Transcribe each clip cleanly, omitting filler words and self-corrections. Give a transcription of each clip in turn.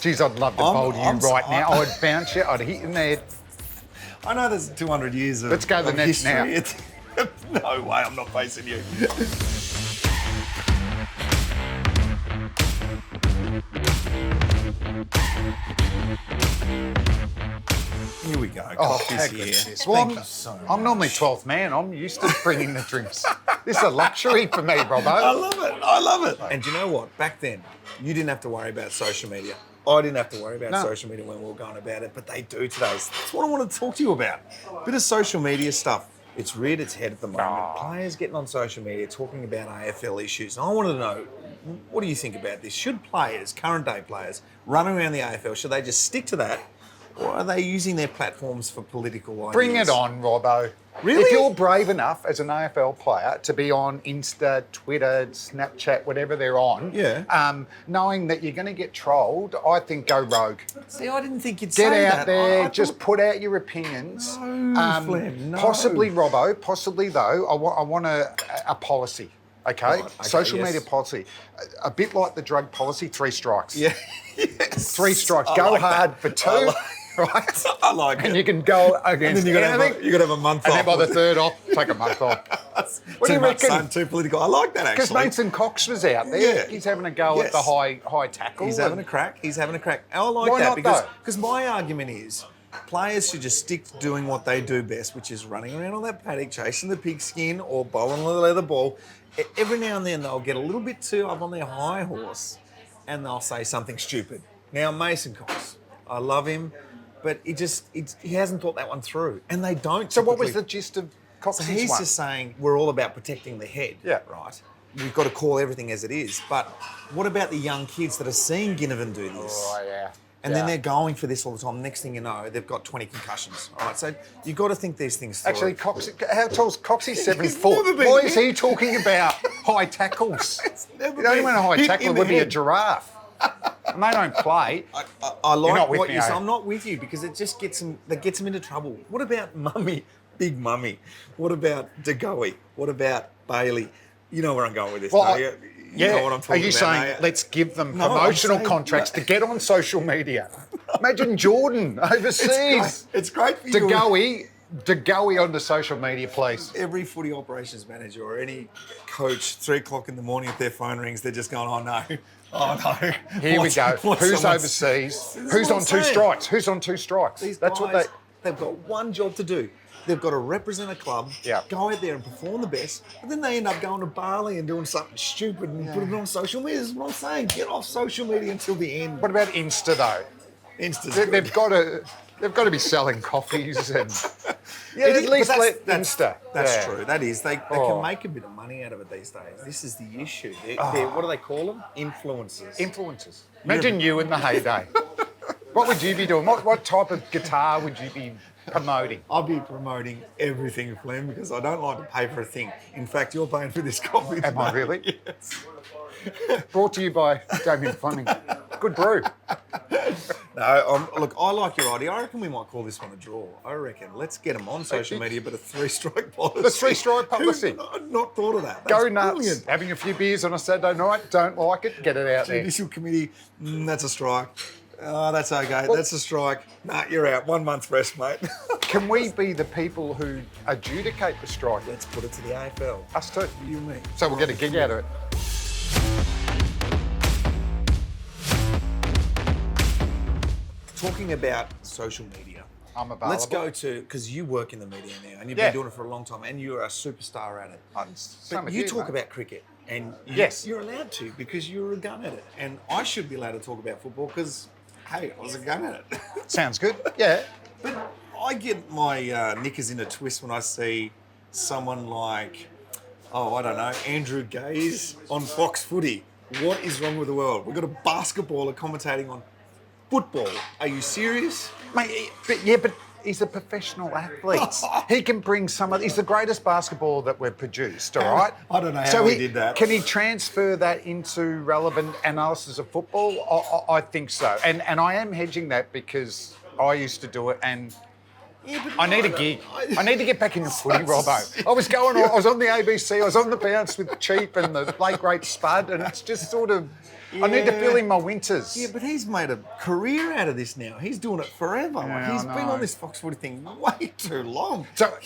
Geez, I'd love to bowl to you right now. I'd bounce you, I'd hit you in the head. I know there's 200 years of Let's go to the Nets now. No way, I'm not facing you. Here we go. Coffee's here. Well, Thank you so much. I'm normally 12th man. I'm used to bringing the drinks. This is a luxury for me, Robbo. I love it. I love it. And do you know what? Back then, you didn't have to worry about social media. I didn't have to worry about social media when we were going about it, but they do today. That's what I want to talk to you about. A bit of social media stuff. It's reared its head at the moment. Players getting on social media talking about AFL issues. And I wanted to know, what do you think about this? Should players, current day players, run around the AFL, should they just stick to that? Or are they using their platforms for political ideas? Bring it on, Robbo. Really? If you're brave enough as an AFL player to be on Insta, Twitter, Snapchat, whatever they're on, knowing that you're going to get trolled, I think go rogue. See, I didn't think you'd say that. Get out there, just put out your opinions. Flem, no. Possibly, Robbo, possibly though, I want a policy. Okay? Right, okay, Social media policy. A bit like the drug policy, 3 strikes. Yeah. Yes. 3 strikes. I Go like hard that. for 2. Right? I like it. And you can go against And then you're anything. going to have a month off. And then by the 3rd off, take a month off. What do you reckon? Too political. I like that, actually. Because Mason Cox was out there. Yeah. He's having a go at the high tackle. He's having a crack. And I like Why that not, because my argument is players should just stick to doing what they do best, which is running around on that paddock, chasing the pigskin or bowling the leather ball. Every now and then they'll get a little bit too up on their high horse and they'll say something stupid. Now, Mason Cox, I love him, but he hasn't thought that one through. And they don't. So what was the gist of Cox's So he's one? just saying we're all about protecting the head. Yeah. Right. We've got to call everything as it is. But what about the young kids that are seeing Ginnivan do this? Oh, yeah. And then they're going for this all the time. Next thing you know, they've got 20 concussions. All right, so you've got to think these things through. Actually, how tall's Coxie? 7 He's foot. never been Why is hit. he talking about high tackles? never The only been one a high hit tackler in the would be a head. giraffe. And they don't play. I like not with what me, you're saying. eh? I'm not with you because it just gets them into trouble. What about Mummy, Big Mummy? What about DeGoey? What about Bailey? You know where I'm going with this, don't you? You know what I'm talking Are you about, saying don't you? let's give them No, I'm promotional saying- contracts to get on social media? Imagine Jordan overseas. It's great for you. DeGoey onto social media, please. Every footy operations manager or any coach, 3 o'clock in the morning, if their phone rings, they're just going, oh no. Here we go. Who's overseas? Who's on 2 strikes? Who's on 2 strikes? These That's guys, what they've got one job to do. They've got to represent a club, go out there and perform the best, but then they end up going to Bali and doing something stupid and putting it on social media. This is what I'm saying. Get off social media until the end. What about Insta though? Insta's They've got to be selling coffees and At least let Insta. That's true. That is. They can make a bit of money out of it these days. This is the issue. What do they call them? Influencers. Imagine you in the heyday. What would you be doing? What type of guitar would you be promoting? I'll be promoting everything, Flem, because I don't like to pay for a thing. In fact, you're paying for this coffee. Am I really? Yes. Brought to you by Damien Fleming. Good brew. No, look, I like your idea. I reckon we might call this one a draw. I reckon. Let's get them on social media, but a 3-strike policy. The 3-strike policy. I've not thought of that. Go That's nuts. brilliant. Having a few beers on a Saturday night, don't like it, get it out there. Judicial committee, that's a strike. Oh, that's okay. That's a strike. Nah, you're out. 1 month's rest, mate. Can we be the people who adjudicate the strike? Let's put it to the AFL. Us too. You and me. So we'll get a gig out of it. Talking about social media. I'm available. Let's go to, because you work in the media now and you've been doing it for a long time and you're a superstar at it. But you talk about cricket and you're allowed to because you're a gun at it. And I should be allowed to talk about football because, hey, I was a gun at it. Sounds good. Yeah. But I get my knickers in a twist when I see someone like, I don't know, Andrew Gaze on Fox Footy. What is wrong with the world? We've got a basketballer commentating on football. Are you serious? Mate, but he's a professional athlete. He can bring he's the greatest basketballer that we've produced, all right? I don't know how he did that. Can he transfer that into relevant analysis of football? I think so. And I am hedging that because I used to do it and Yeah, but I need a gig. I need to get back into footy, Robbo. I was on the ABC, I was on the bounce with Cheap and the late great Spud, and it's just sort of, I need to fill in my winters. Yeah, but he's made a career out of this now. He's doing it forever. Yeah, He's been on this Fox Footy thing way too long. So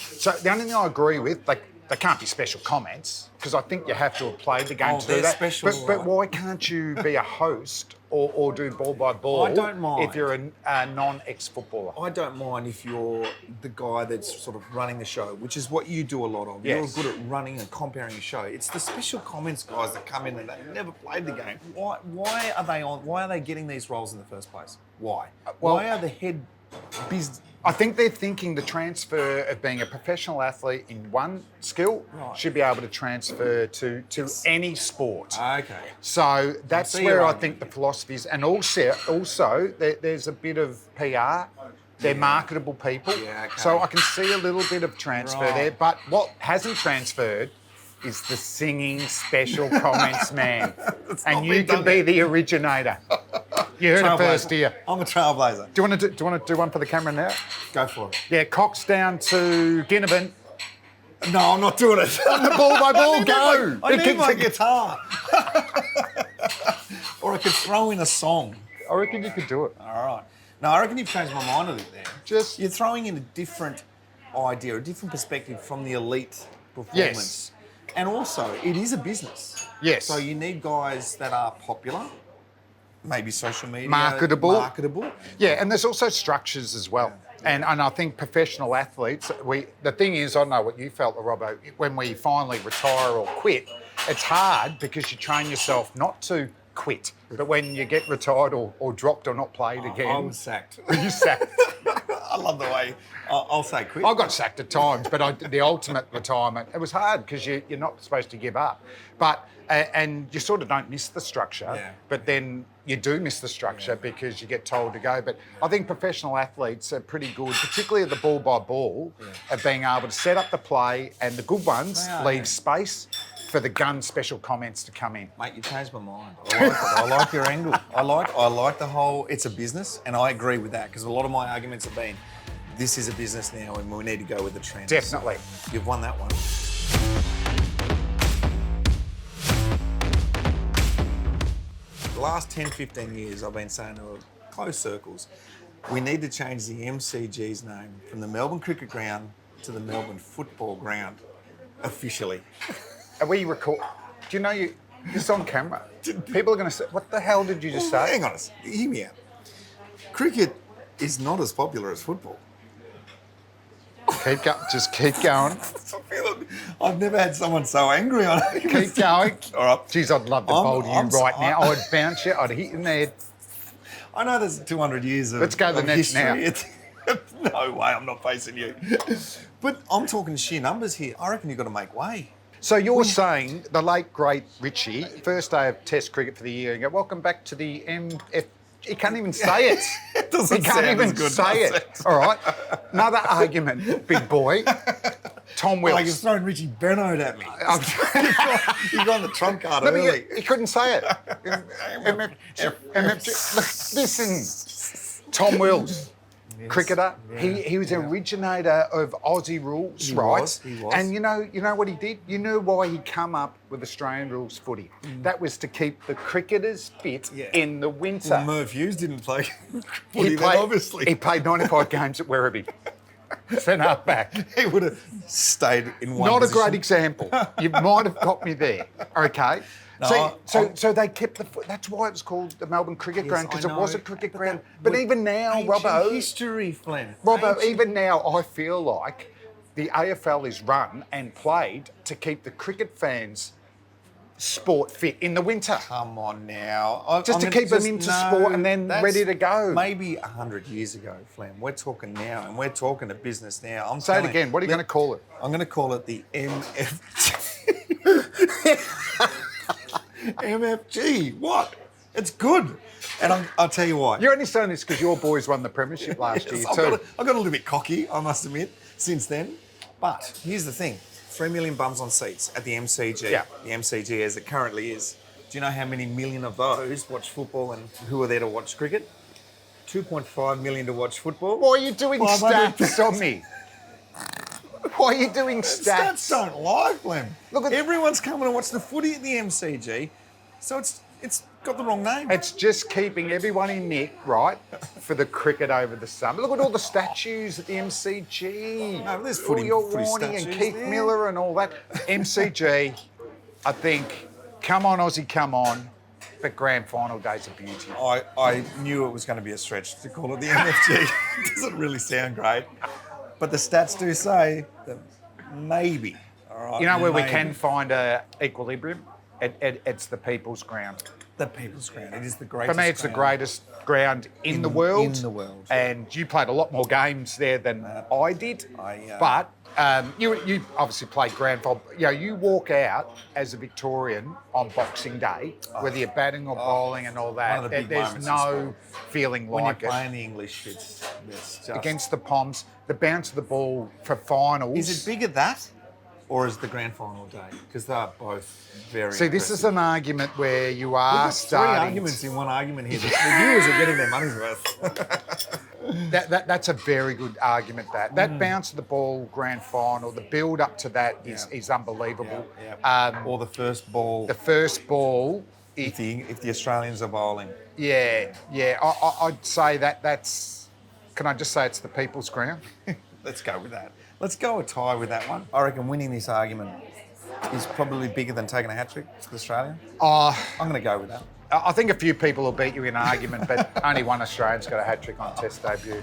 the only thing I agree with, like, they can't be special comments, because I think you have to have played the game to do that. Special, but why can't you be a host or do ball by ball? I don't mind. If you're a non-ex-footballer. I don't mind if you're the guy that's sort of running the show, which is what you do a lot of. Yes. You're good at running and comparing a show. It's the special comments guys that come in and they've never played the game. Why are they on? Why are they getting these roles in the first place? Why? Why are the head business? I think they're thinking the transfer of being a professional athlete in one skill should be able to transfer to any sport. Okay. So that's where I think the philosophy is. And also there's a bit of PR. They're marketable people. Yeah, okay. So I can see a little bit of transfer there. But what hasn't transferred is the singing special comments man. And you can be the originator. You heard it first here. I'm a trailblazer. Do you want to do one for the camera now? Go for it. Yeah, Cox down to Ginnivan. No, I'm not doing it. On the ball by ball, go. I need my guitar. Or I could throw in a song. I reckon you could do it. All right. No, I reckon you've changed my mind a bit there. You're throwing in a different idea, a different perspective from the elite performance. Yes. And also, it is a business. Yes. So you need guys that are popular, maybe social media. Marketable. Yeah, and there's also structures as well. And I think professional athletes, the thing is, I don't know what you felt, Robbo, when we finally retire or quit, it's hard because you train yourself not to quit. But when you get retired or dropped or not played again... I was sacked. You sacked. I love the way... I'll say quit. I got sacked at times, but the ultimate retirement, it was hard because you're not supposed to give up. But and you sort of don't miss the structure, but then you do miss the structure because you get told to go. But I think professional athletes are pretty good, particularly at the ball by ball, at being able to set up the play, and the good ones leave space for the gun special comments to come in. Mate, you changed my mind. I like it. I like your angle. I like the whole, it's a business, and I agree with that because a lot of my arguments have been, this is a business now and we need to go with the trend. Definitely. So you've won that one. The last 10, 15 years, I've been saying to close circles, we need to change the MCG's name from the Melbourne Cricket Ground to the Melbourne Football Ground, officially. Are we record? Do you know this is on camera? People are going to say, what the hell did you just say? Hang on, hear me out. Cricket is not as popular as football. Just keep going. I've never had someone so angry on it. Keep going. All right. Jeez, I'd love to bowl you right now. I'd bounce you. I'd hit you in the head. I know there's 200 years of Let's go to the next now. No way, I'm not facing you. But I'm talking sheer numbers here. I reckon you've got to make way. So you're saying the late, great Richie, first day of Test cricket for the year, and go, welcome back to the MF... He can't even say it. He can't even say it. All right. Another argument, big boy. Tom Wilkes. Like, he's throwing Richie Bernard at me. You've gone the trump card early. He couldn't say it. MFG. Look, listen. Tom Wilkes. Cricketer. Yeah, he was an originator of Aussie rules, he right? Was. And you know what he did? You know why he come up with Australian rules footy? That was to keep the cricketers fit in the winter. Well, Merv Hughes didn't play footy then, obviously. He played 95 games at Werribee. Centre half back. He would have stayed in one Not position. a great example. You might have got me there. Okay. No, so they kept that's why it was called the Melbourne Cricket Ground, because it was a cricket ground. But even now, Robbo... history, Flynn. Robbo, even now, I feel like the AFL is run and played to keep the cricket fans sport fit in the winter. Come on now. Just to keep them into sport and then ready to go. Maybe 100 years ago, Flem. We're talking now, and we're talking to business now. Say it again. What are you going to call it? I'm going to call it the MFG. MFG. What? It's good. And I'll tell you why. You're only saying this because your boys won the premiership last year too. I got a little bit cocky, I must admit, since then. But here's the thing. 3 million bums on seats at the MCG. Yeah. The MCG as it currently is. Do you know how many million of those watch football and who are there to watch cricket? 2.5 million to watch football. Why are you doing 500. stats on me? Why are you doing stats? Stats don't lie, Flem. Look at Everyone's coming to watch the footy at the MCG, so it's got the wrong name. It's just keeping everyone in nick, right, for the cricket over the summer. Look at all the statues at the MCG. No, but there's all footy your statues Warnie and Keith there. Miller and all that. MCG, I think, come on, Aussie, come on. But grand final day's a beauty. I knew it was going to be a stretch to call it the MFG. It doesn't really sound great. But the stats do say that maybe, all right? You know where we maybe. can find a equilibrium? It's the People's Ground. The People's Ground. It is the For greatest me, it's the ground. greatest ground in the world. In the world. And you played a lot more games there than I did. But you obviously played grand final. You know, you walk out as a Victorian on Boxing Day, whether you're batting or bowling and all that. One of the big There's moments in no sport. feeling When like you're it. playing the English, it's just... Against the Poms, the bounce of the ball for finals. Is it bigger that, or is the grand final day? Because they're both very See, this is an argument where you are Three starting. arguments in one argument here. The viewers are getting their money's worth. That's a very good argument. That bounce of the ball grand final, the build up to that is unbelievable. Or the first ball. The first ball, if the Australians are bowling. I'd say that's. Can I just say it's the People's Ground? Let's go with that. Let's go a tie with that one. I reckon winning this argument is probably bigger than taking a hat trick to Australia. I'm going to go with that. I think a few people will beat you in an argument, but only one Australian's got a hat trick on Test debut.